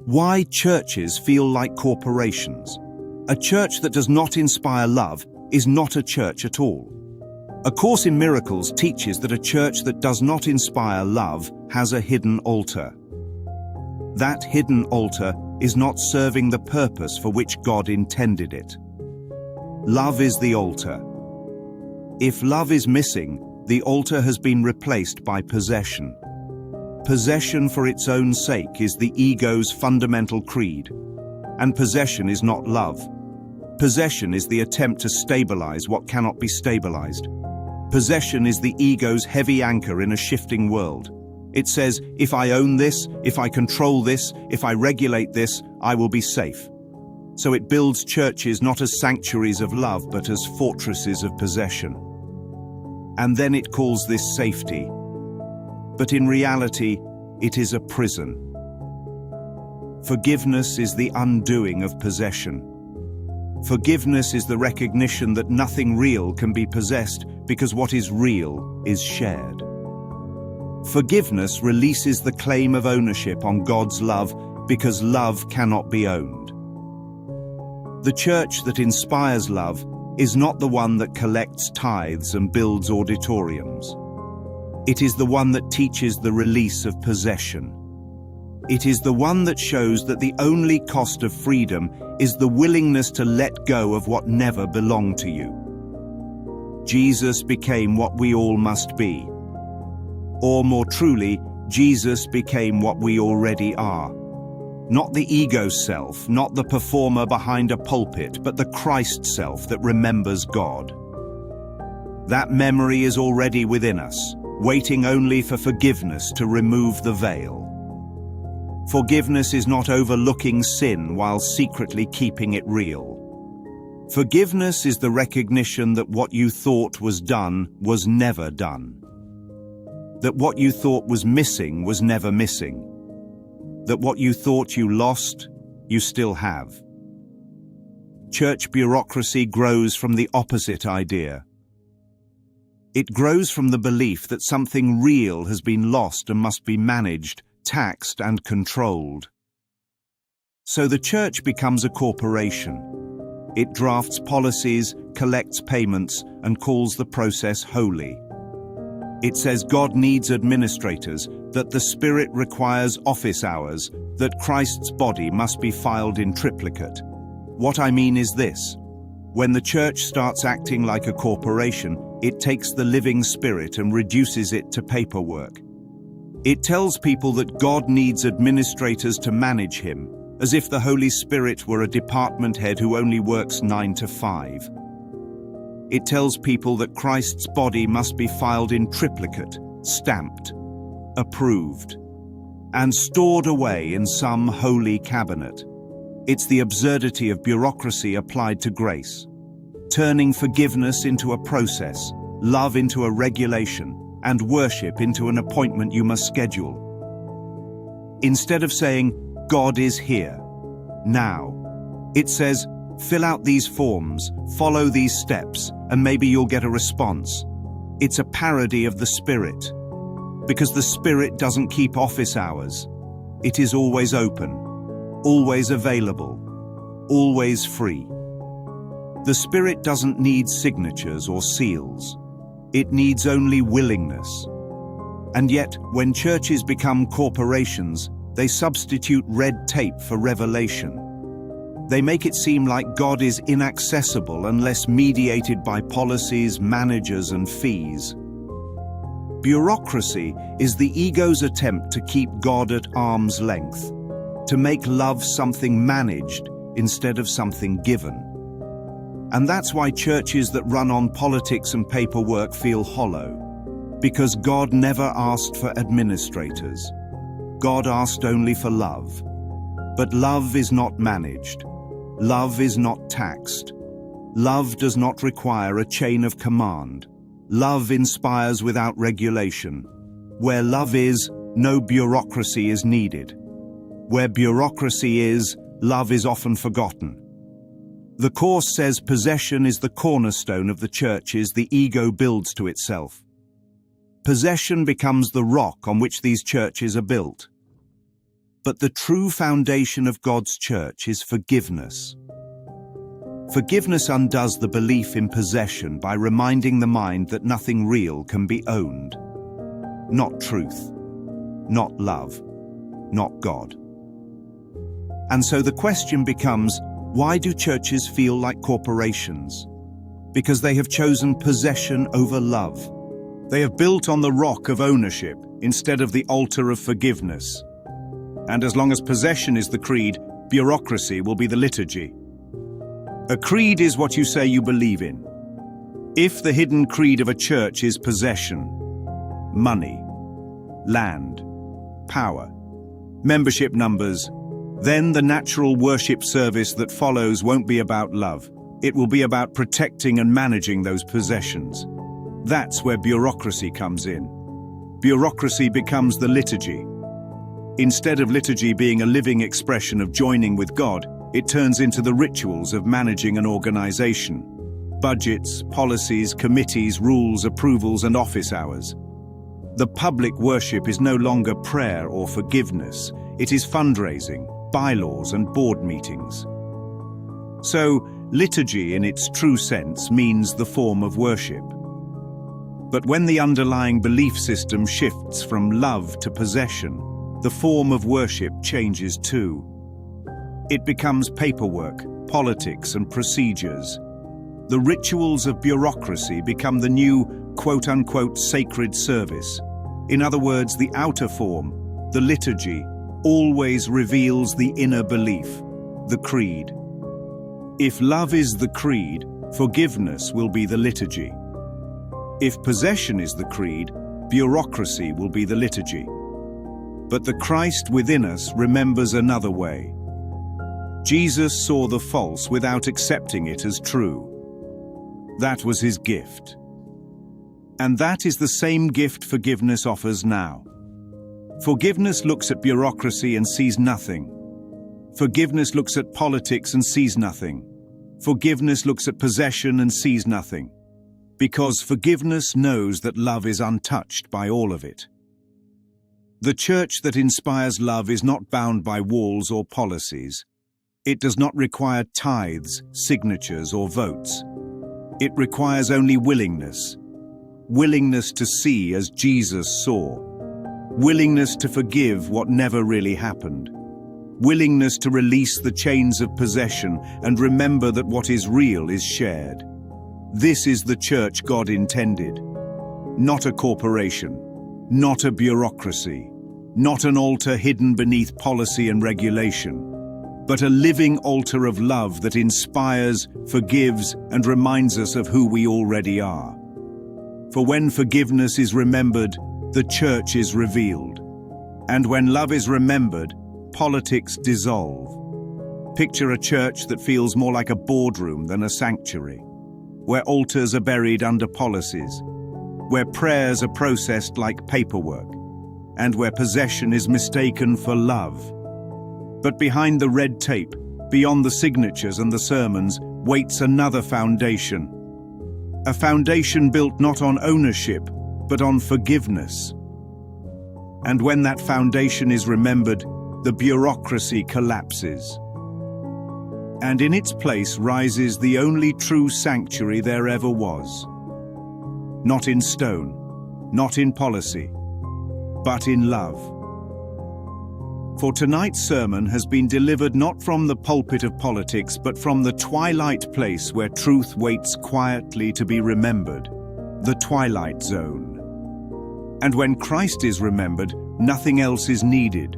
Why churches feel like corporations. A church that does not inspire love is not a church at all. A Course in Miracles teaches that a church that does not inspire love has a hidden altar. That hidden altar is not serving the purpose for which God intended it. Love is the altar. If love is missing, the altar has been replaced by possession. Possession for its own sake is the ego's fundamental creed, and possession is not love. Possession is the attempt to stabilize what cannot be stabilized. Possession is the ego's heavy anchor in a shifting world. It says, if I own this, if I control this, if I regulate this, I will be safe. So it builds churches not as sanctuaries of love, but as fortresses of possession. And then it calls this safety. But in reality, it is a prison. Forgiveness is the undoing of possession. Forgiveness is the recognition that nothing real can be possessed because what is real is shared. Forgiveness releases the claim of ownership on God's love because love cannot be owned. The church that inspires love is not the one that collects tithes and builds auditoriums. It is the one that teaches the release of possession. It is the one that shows that the only cost of freedom is the willingness to let go of what never belonged to you. Jesus became what we all must be. Or more truly, Jesus became what we already are. Not the ego self, not the performer behind a pulpit, but the Christ self that remembers God. That memory is already within us, waiting only for forgiveness to remove the veil. Forgiveness is not overlooking sin while secretly keeping it real. Forgiveness is the recognition that what you thought was done was never done. That what you thought was missing was never missing. That what you thought you lost, you still have. Church bureaucracy grows from the opposite idea. It grows from the belief that something real has been lost and must be managed, taxed, and controlled. So the church becomes a corporation. It drafts policies, collects payments, and calls the process holy. It says God needs administrators, that the Spirit requires office hours, that Christ's body must be filed in triplicate. What I mean is this: when the church starts acting like a corporation, it takes the living Spirit and reduces it to paperwork. It tells people that God needs administrators to manage Him, as if the Holy Spirit were a department head who only works 9 to 5. It tells people that Christ's body must be filed in triplicate, stamped, approved, and stored away in some holy cabinet. It's the absurdity of bureaucracy applied to grace, turning forgiveness into a process, love into a regulation, and worship into an appointment you must schedule. Instead of saying, God is here, now, it says, fill out these forms, follow these steps, and maybe you'll get a response. It's a parody of the Spirit, because the Spirit doesn't keep office hours. It is always open, always available, always free. The Spirit doesn't need signatures or seals. It needs only willingness. And yet, when churches become corporations, they substitute red tape for revelation. They make it seem like God is inaccessible unless mediated by policies, managers, and fees. Bureaucracy is the ego's attempt to keep God at arm's length, to make love something managed instead of something given. And that's why churches that run on politics and paperwork feel hollow, because God never asked for administrators. God asked only for love. But love is not managed. Love is not taxed. Love does not require a chain of command. Love inspires without regulation. Where love is, no bureaucracy is needed. Where bureaucracy is, love is often forgotten. The Course says possession is the cornerstone of the churches the ego builds to itself. Possession becomes the rock on which these churches are built. But the true foundation of God's church is forgiveness. Forgiveness undoes the belief in possession by reminding the mind that nothing real can be owned. Not truth, not love, not God. And so the question becomes, why do churches feel like corporations? Because they have chosen possession over love. They have built on the rock of ownership instead of the altar of forgiveness. And as long as possession is the creed, bureaucracy will be the liturgy. A creed is what you say you believe in. If the hidden creed of a church is possession, money, land, power, membership numbers, then the natural worship service that follows won't be about love. It will be about protecting and managing those possessions. That's where bureaucracy comes in. Bureaucracy becomes the liturgy. Instead of liturgy being a living expression of joining with God, it turns into the rituals of managing an organization. Budgets, policies, committees, rules, approvals, and office hours. The public worship is no longer prayer or forgiveness. It is fundraising, bylaws, and board meetings. So, liturgy in its true sense means the form of worship. But when the underlying belief system shifts from love to possession, the form of worship changes too. It becomes paperwork, politics, and procedures. The rituals of bureaucracy become the new, quote-unquote, sacred service. In other words, the outer form, the liturgy, always reveals the inner belief, the creed. If love is the creed, forgiveness will be the liturgy. If possession is the creed, bureaucracy will be the liturgy. But the Christ within us remembers another way. Jesus saw the false without accepting it as true. That was his gift. And that is the same gift forgiveness offers now. Forgiveness looks at bureaucracy and sees nothing. Forgiveness looks at politics and sees nothing. Forgiveness looks at possession and sees nothing. Because forgiveness knows that love is untouched by all of it. The church that inspires love is not bound by walls or policies. It does not require tithes, signatures, or votes. It requires only willingness. Willingness to see as Jesus saw. Willingness to forgive what never really happened. Willingness to release the chains of possession and remember that what is real is shared. This is the church God intended. Not a corporation, not a bureaucracy, not an altar hidden beneath policy and regulation, but a living altar of love that inspires, forgives, and reminds us of who we already are. For when forgiveness is remembered, the church is revealed. And when love is remembered, politics dissolve. Picture a church that feels more like a boardroom than a sanctuary, where altars are buried under policies, where prayers are processed like paperwork, and where possession is mistaken for love. But behind the red tape, beyond the signatures and the sermons, waits another foundation. A foundation built not on ownership, but on forgiveness. And when that foundation is remembered, the bureaucracy collapses. And in its place rises the only true sanctuary there ever was. Not in stone, not in policy, but in love. For tonight's sermon has been delivered not from the pulpit of politics, but from the twilight place where truth waits quietly to be remembered, the twilight zone. And when Christ is remembered, nothing else is needed.